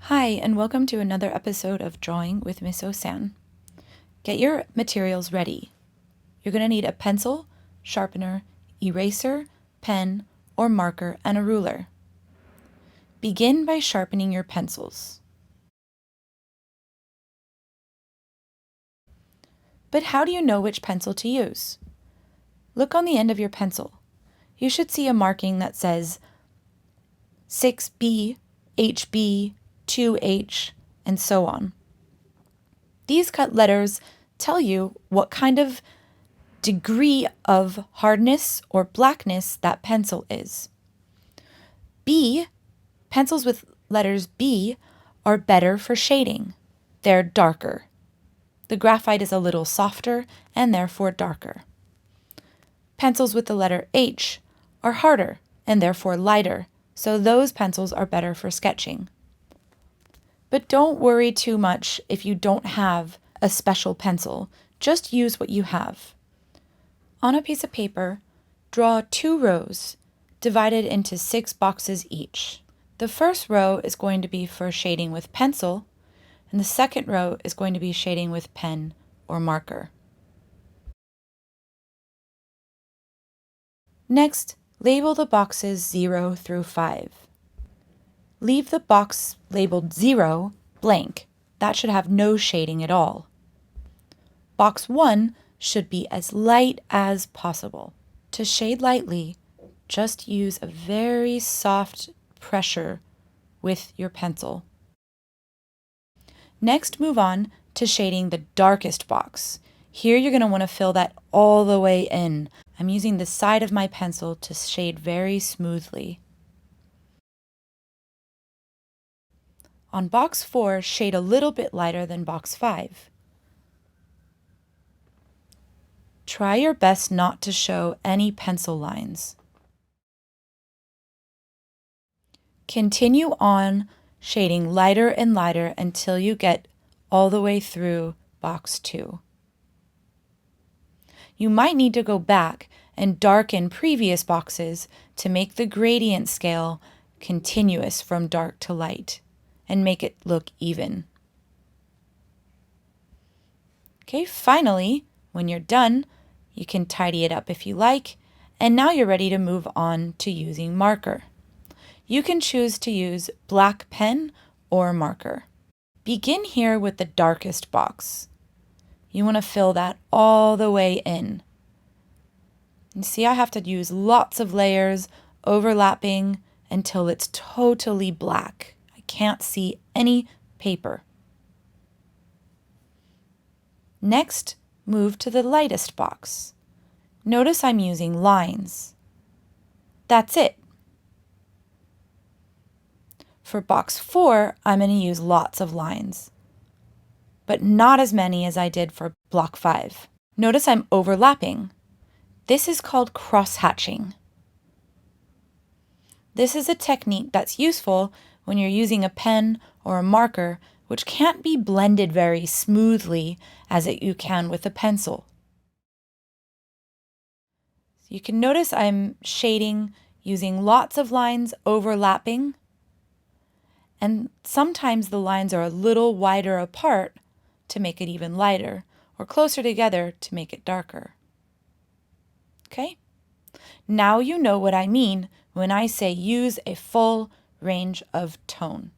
Hi, and welcome to another episode of Drawing with Miss Osan. Get your materials ready. You're going to need a pencil, sharpener, eraser, pen, or marker, and a ruler. Begin by sharpening your pencils. But how do you know which pencil to use? Look on the end of your pencil. You should see a marking that says 6B, HB, 2H, and so on. These cut letters tell you what kind of degree of hardness or blackness that pencil is. Pencils with letters B are better for shading. They're darker. The graphite is a little softer and therefore darker. Pencils with the letter H are harder and therefore lighter, so those pencils are better for sketching. But don't worry too much if you don't have a special pencil. Just use what you have. On a piece of paper, draw 2 rows divided into 6 boxes each. The first row is going to be for shading with pencil, and the second row is going to be shading with pen or marker. Next, label the boxes 0 through 5. Leave the box labeled 0 blank. That should have no shading at all. Box 1 should be as light as possible. To shade lightly, just use a very soft pressure with your pencil. Next, move on to shading the darkest box. Here you're going to want to fill that all the way in. I'm using the side of my pencil to shade very smoothly. On box 4, shade a little bit lighter than box 5. Try your best not to show any pencil lines. Continue on shading lighter and lighter until you get all the way through box 2. You might need to go back and darken previous boxes to make the gradient scale continuous from dark to light and make it look even. Okay, finally, when you're done, you can tidy it up if you like, and now you're ready to move on to using marker. You can choose to use black pen or marker. Begin here with the darkest box. You want to fill that all the way in. You see, I have to use lots of layers, overlapping until it's totally black. I can't see any paper. Next, move to the lightest box. Notice I'm using lines. That's it. For box 4, I'm going to use lots of lines, but not as many as I did for block 5. Notice I'm overlapping. This is called cross-hatching. This is a technique that's useful when you're using a pen or a marker, which can't be blended very smoothly as you can with a pencil. You can notice I'm shading using lots of lines overlapping, and sometimes the lines are a little wider apart to make it even lighter, or closer together to make it darker. Okay? Now you know what I mean when I say use a full range of tone.